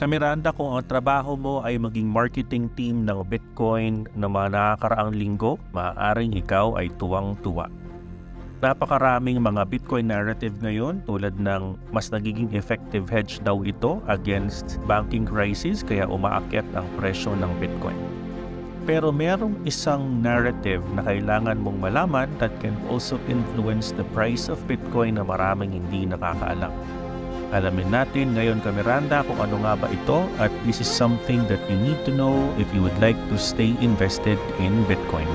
Miranda, kung ang trabaho mo ay maging marketing team ng Bitcoin na mga nakakaraang linggo, maaaring ikaw ay tuwang-tuwa. Napakaraming mga Bitcoin narrative ngayon tulad ng mas nagiging effective hedge daw ito against banking crisis kaya umaakyat ang presyo ng Bitcoin. Pero merong isang narrative na kailangan mong malaman that can also influence the price of Bitcoin na maraming hindi nakakaalam. Alamin natin ngayon Miranda kung ano nga ba ito at this is something that you need to know if you would like to stay invested in Bitcoin.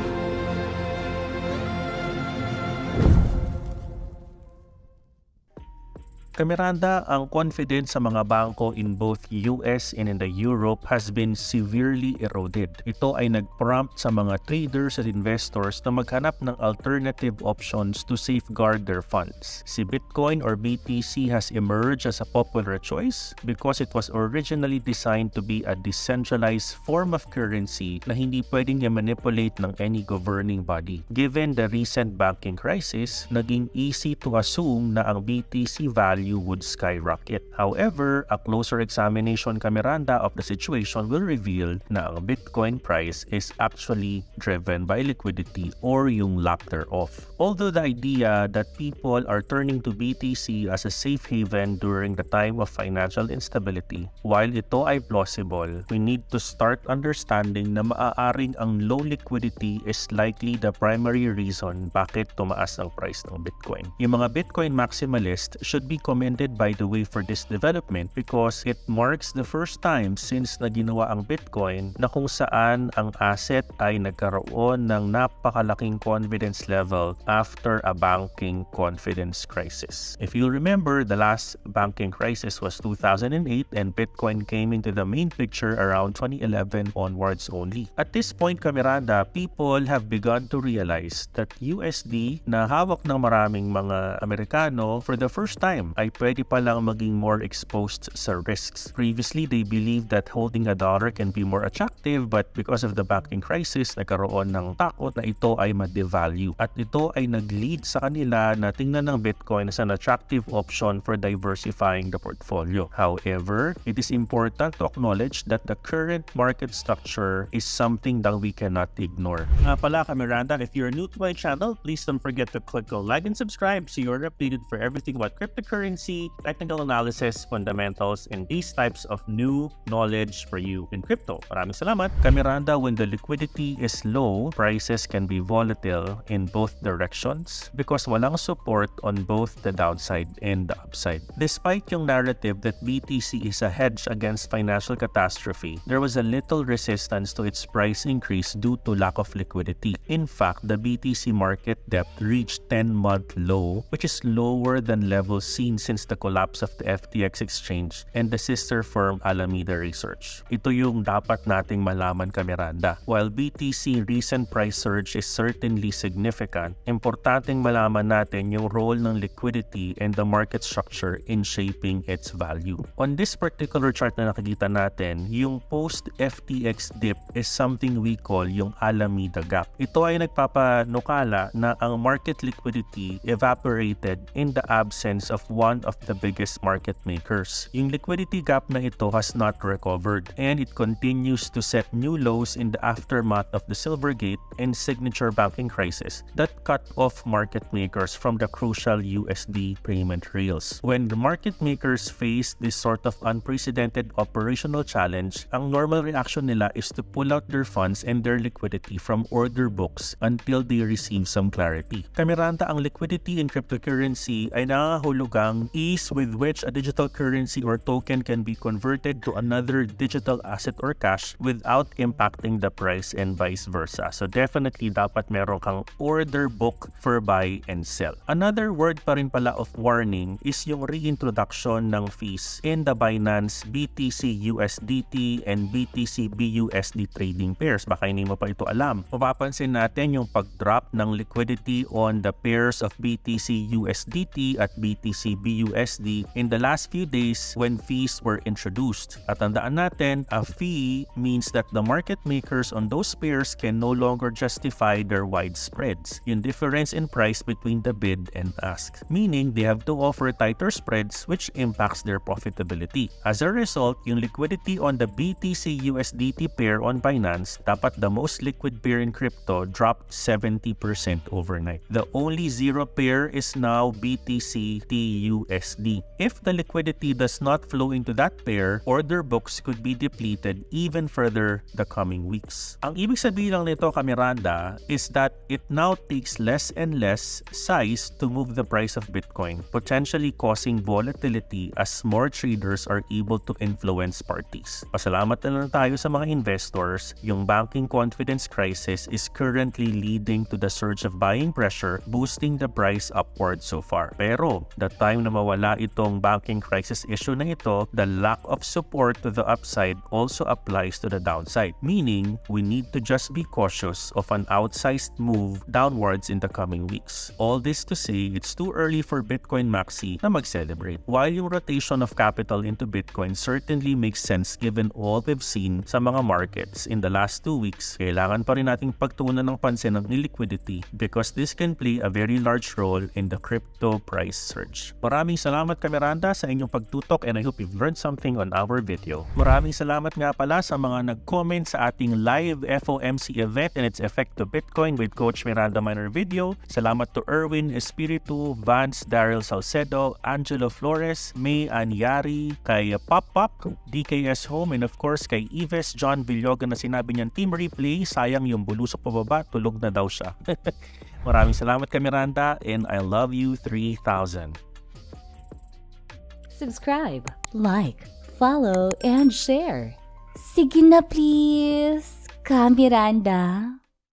Miranda, ang confidence sa mga bangko in both US and in the Europe has been severely eroded. Ito ay nag-prompt sa mga traders at investors na maghanap ng alternative options to safeguard their funds. Si Bitcoin or BTC has emerged as a popular choice because it was originally designed to be a decentralized form of currency na hindi pwedeng i-manipulate ng any governing body. Given the recent banking crisis, naging easy to assume na ang BTC value would skyrocket. However, a closer examination Miranda of the situation will reveal na ang Bitcoin price is actually driven by liquidity or yung lack thereof. Although the idea that people are turning to BTC as a safe haven during the time of financial instability, while ito ay plausible, we need to start understanding na maaaring ang low liquidity is likely the primary reason bakit tumaas ang price ng Bitcoin. Yung mga Bitcoin maximalist should be commended by the way for this development because it marks the first time since na ginawa ang Bitcoin na kung saan ang asset ay nagkaroon ng napakalaking confidence level after a banking confidence crisis. If you remember, the last banking crisis was 2008 and Bitcoin came into the main picture around 2011 onwards only. At this point, Miranda, people have begun to realize that USD na hawak ng maraming mga Amerikano for the first time ay pwede palang maging more exposed sa risks. Previously, they believed that holding a dollar can be more attractive but because of the banking crisis, nagkaroon ng takot na ito ay ma-devalue. At ito ay nag-lead sa kanila na tingnan ng Bitcoin as an attractive option for diversifying the portfolio. However, it is important to acknowledge that the current market structure is something that we cannot ignore. Nga pala Miranda, if you're new to my channel, please don't forget to click on like and subscribe so you're updated for everything about cryptocurrency, technical analysis, fundamentals, and these types of new knowledge for you in crypto. Maraming salamat. Miranda, when the liquidity is low, prices can be volatile in both directions because walang support on both the downside and the upside. Despite yung narrative that BTC is a hedge against financial catastrophe, there was a little resistance to its price increase due to lack of liquidity. In fact, the BTC market depth reached 10-month low, which is lower than levels seen since the collapse of the FTX exchange and the sister firm Alameda Research. Ito yung dapat nating malaman Miranda. While BTC recent price surge is certainly significant, importanteng malaman natin yung role ng liquidity and the market structure in shaping its value. On this particular chart na nakikita natin, yung post-FTX dip is something we call yung Alameda Gap. Ito ay nagpapanukala na ang market liquidity evaporated in the absence of one of the biggest market makers. Yung liquidity gap na ito has not recovered and it continues to set new lows in the aftermath of the Silvergate and signature banking crisis that cut off market makers from the crucial USD payment rails. When the market makers face this sort of unprecedented operational challenge, ang normal reaction nila is to pull out their funds and their liquidity from order books until they receive some clarity. Miranda, ang liquidity in cryptocurrency ay nangangahulugang ease with which a digital currency or token can be converted to another digital asset or cash without impacting the price and vice versa. So definitely dapat meron kang order book for buy and sell. Another word pa rin pala of warning is yung reintroduction ng fees in the Binance BTC USDT and BTC BUSD trading pairs. Baka hindi mo pa ito alam. Mapapansin natin yung pag-drop ng liquidity on the pairs of BTC USDT at BTC BUSD in the last few days when fees were introduced. At tandaan natin, a fee means that the market makers on those pairs can no longer justify their wide spreads, yung difference in price between the bid and ask, meaning they have to offer tighter spreads which impacts their profitability. As a result, yung liquidity on the BTC USDT pair on Binance, dapat the most liquid pair in crypto, dropped 70% overnight. The only zero pair is now BTC TUSD. If the liquidity does not flow into that pair, order books could be depleted even further the coming weeks. Ang ibig sabihin lang nito, Miranda, is that it now takes less and less size to move the price of Bitcoin, potentially causing volatility as more traders are able to influence parties. Pasalamat na lang tayo sa mga investors. Yung banking confidence crisis is currently leading to the surge of buying pressure, boosting the price upward so far. Pero, the time na mawala itong banking crisis issue na ito, the lack of support to the upside also applies to the downside, meaning we need to just be cautious of an outsized move downwards in the coming weeks. All this to say, it's too early for Bitcoin Maxi na mag-celebrate. While yung rotation of capital into Bitcoin certainly makes sense given all we've seen sa mga markets in the last 2 weeks, kailangan pa rin nating pagtuunan ng pansin ng liquidity because this can play a very large role in the crypto price surge. Maraming salamat Miranda sa inyong pagtutok and I hope you've learned something on our video. Maraming salamat nga pala sa mga nag-comment sa ating live FOMC event and its effect to Bitcoin with Coach Miranda Miner video. Salamat to Erwin Espiritu, Vance, Daryl Salcedo, Angelo Flores, May Anyari, kay Pop Pop, DKS Home, and of course kay Ives John Villoga na sinabi niyang team replay, sayang yung bulusok pababa, tulog na daw siya. Maraming salamat Miranda and I love you 3,000. Subscribe, like, follow, and share. Sige na please, Miranda.